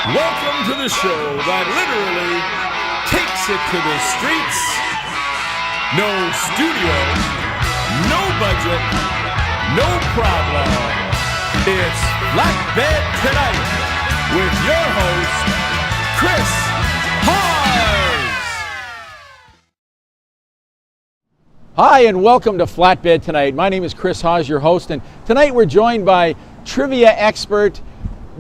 Welcome to the show that literally takes it to the streets. No studio, no budget, no problem. It's Flatbed Tonight with your host, Chris Hars. Hi, and welcome to Flatbed Tonight. My name is Chris Hars, your host, and tonight we're joined by trivia expert,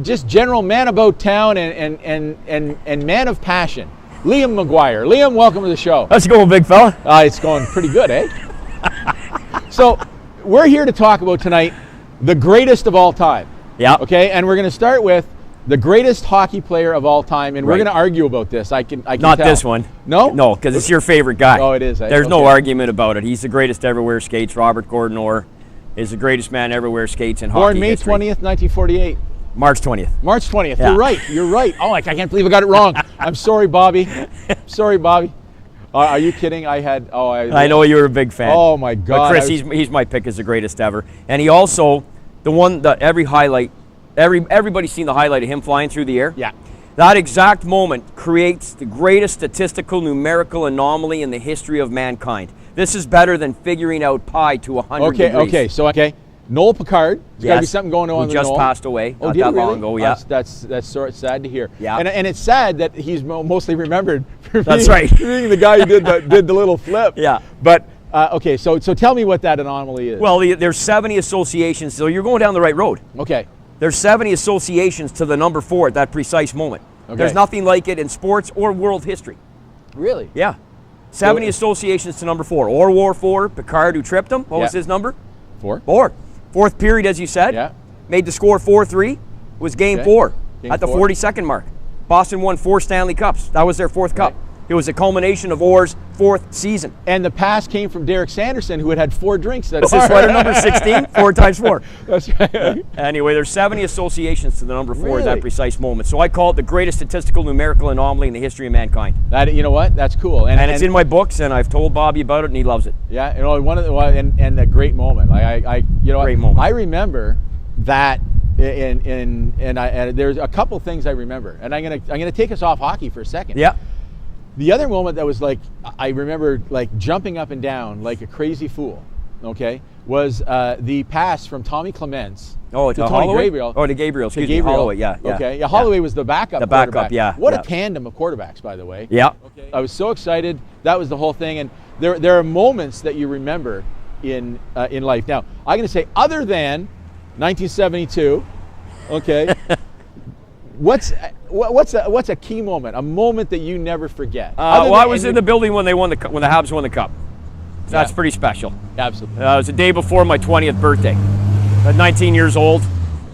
just general man about town and man of passion, Liam Maguire. Liam, welcome to the show. How's it going, big fella? It's going pretty good, eh? So, we're here to talk about tonight the greatest of all time. Yeah. Okay, and we're going to start with the greatest hockey player of all time, and we're going to argue about this. I can Not tell. this one. No? No, because it's your favorite guy. Oh, it is. Eh? There's no Okay. argument about it. He's the greatest ever wear skates. Robert Gordon Orr is the greatest man ever wear skates in hockey Born May history. 20th, 1948. March 20th. March 20th. Yeah. You're right. Oh, I can't believe I got it wrong. I'm sorry, Bobby. Sorry, Bobby. Are you kidding? I know you're a big fan. Oh my God. But Chris, he's my pick as the greatest ever. And he also, everybody's seen the highlight of him flying through the air. Yeah. That exact moment creates the greatest statistical numerical anomaly in the history of mankind. This is better than figuring out pi to 100 degrees. Okay. Noel Picard. There's got to be Yes. something going on. Who with just Noel. passed away Oh, not did that he really? long ago. Yeah. That's sort of sad to hear. Yeah. And it's sad that he's mostly remembered for That's being, right. being the guy who did the little flip. Yeah. But okay, so tell me what that anomaly is. Well, there's 70 associations, so you're going down the right road. Okay. There's 70 associations to the number 4 at that precise moment. Okay. There's nothing like it in sports or world history. Really? Yeah. 70 associations to number 4. Orr wore 4, Picard, who tripped him, what was his number? 4. 4. Fourth period, as you said. Yeah. Made the score 4-3. Was game Okay. 4 Game at the 4. 42nd mark. Boston won 4 Stanley Cups. That was their 4th cup. Right. It was a culmination of Orr's 4th season. And the pass came from Derek Sanderson, who had 4 drinks. That's his sweater number 16, 4 times 4. That's right. Anyway, there's 70 associations to the number 4 at Really? that precise moment. So I call it the greatest statistical numerical anomaly in the history of mankind. That, you know what? That's cool. And it's in my books, and I've told Bobby about it, and he loves it. Yeah, and a great moment. Great moment. I remember that, and there's a couple things I remember, and I'm gonna take us off hockey for a second. Yeah. The other moment that was like, I remember like jumping up and down like a crazy fool. Okay, was the pass from Tommy Clements Oh, to to Tony Holloway? Gabriel. Oh, to Gabriel. Excuse me, Gabriel. Holloway, yeah. Okay, yeah. Holloway was the backup. The backup, quarterback. yeah, What yeah. a tandem of quarterbacks, by the way. Yeah. Okay. I was so excited. That was the whole thing, and there are moments that you remember in life. Now, I'm going to say, other than 1972, okay. What's a key moment? A moment that you never forget? I was in the building when when the Habs won the cup. So that's Yeah. pretty special. Absolutely. It was the day before my 20th birthday. At 19 years old,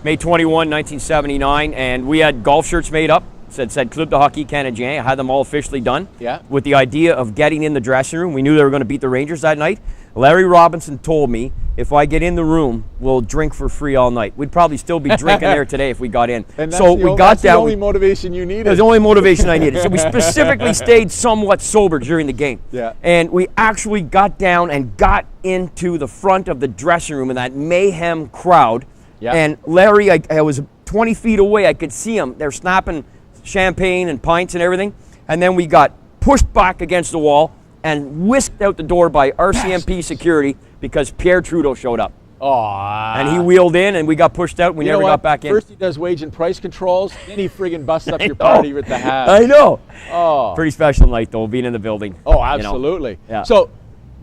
May 21, 1979, and we had golf shirts made up. Said Club de Hockey Canadien. I had them all officially done. Yeah. With the idea of getting in the dressing room. We knew they were going to beat the Rangers that night. Larry Robinson told me, if I get in the room, we'll drink for free all night. We'd probably still be drinking there today if we got in. And so we got that's down. the only motivation you needed. It was the only motivation I needed. So we specifically stayed somewhat sober during the game. Yeah. And we actually got down and got into the front of the dressing room in that mayhem crowd. Yeah. And Larry, I was 20 feet away. I could see him. They're snapping champagne and pints and everything. And then we got pushed back against the wall and whisked out the door by RCMP security because Pierre Trudeau showed up. Aww. And he wheeled in, and we got pushed out. We never got back in. First he does wage and price controls, then he friggin' busts up your party with the hat. I know. Oh. Pretty special night, though, being in the building. Oh, you know. absolutely. Yeah. So,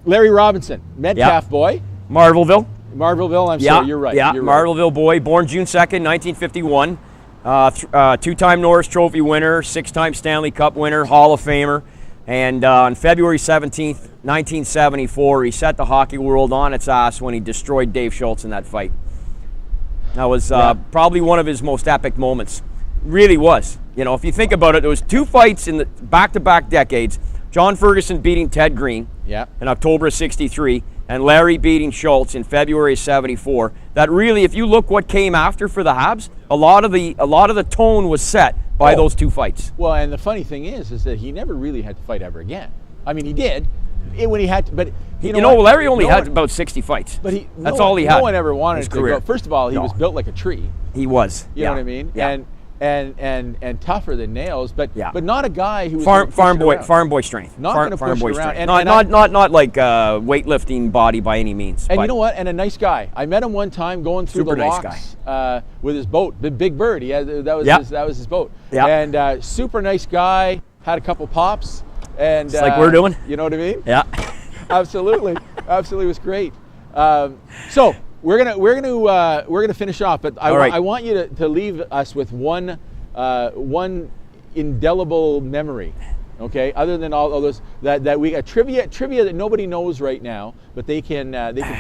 Larry Robinson, Metcalf boy, Marvelville. Marvelville. I'm sorry, you're right. Yeah, you're right. Marvelville boy, born June 2nd, 1951. Two-time Norris Trophy winner, 6-time Stanley Cup winner, Hall of Famer. And on February 17th, 1974, he set the hockey world on its ass when he destroyed Dave Schultz in that fight. That was probably one of his most epic moments. Really was. You know, if you think about it, there was 2 fights in the back-to-back decades. John Ferguson beating Ted Green in October of '63, and Larry beating Schultz in February of '74. That really, if you look what came after for the Habs, a lot of the tone was set by those 2 fights. Well, and the funny thing is that he never really had to fight ever again. I mean, he did when he had to, but you know Larry only had about 60 fights. But that's all he had. No one ever wanted his to career. go. First of all, he was built like a tree. He was. You know what I mean? Yeah. And and tougher than nails, but Yeah. but not a guy who was farm boy strength. Not farm, gonna farm push boy it around. strength. And Not like weightlifting body by any means. And but you know what? And a nice guy. I met him one time going through Super the nice locks with his boat, the Big Bird. He had that was his boat. Yeah. And super nice guy. Had a couple pops. And Just like we're doing. You know what I mean? Yeah. Absolutely, absolutely, it was great. So we're gonna finish off, but All right. I want you to leave us with one indelible memory, okay? Other than all those that we trivia that nobody knows right now, but they can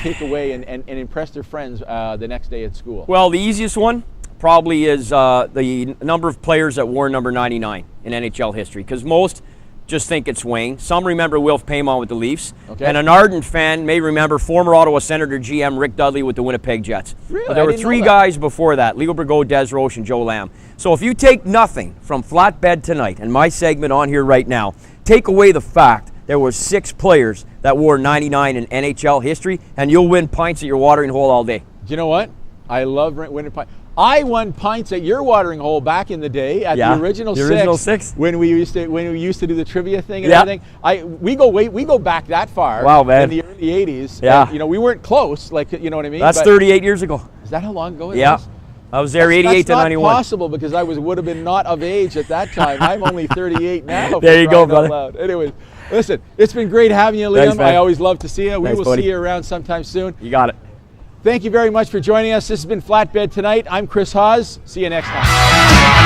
take away and impress their friends the next day at school. Well, the easiest one probably is the number of players that wore number 99 in NHL history, because most just think it's Wayne. Some remember Wilf Paymon with the Leafs. Okay. And an ardent fan may remember former Ottawa Senator GM Rick Dudley with the Winnipeg Jets. Really? But there I were didn't know three that. guys before that, Leo Burgot, Des Roche, and Joe Lamb. So if you take nothing from Flatbed tonight and my segment on here right now, take away the fact there were 6 players that wore 99 in NHL history, and you'll win pints at your watering hole all day. Do you know what? I love winning pints. I won pints at your watering hole back in the day at the original six when we used to do the trivia thing and everything. We go back that far. Wow, man. In the early '80s. Yeah. And, we weren't close, like, you know what I mean. That's But 38 years ago. Is that how long ago it Yeah. was? I was there 88 to That's 91. not possible because I would have been not of age at that time. I'm only 38 now. There you for go, crying out brother. loud. Anyways, listen, it's been great having you, Liam. Thanks, man. I always love to see you. We Thanks, will buddy. see you around sometime soon. You got it. Thank you very much for joining us. This has been Flatbed Tonight. I'm Chris Hawes. See you next time.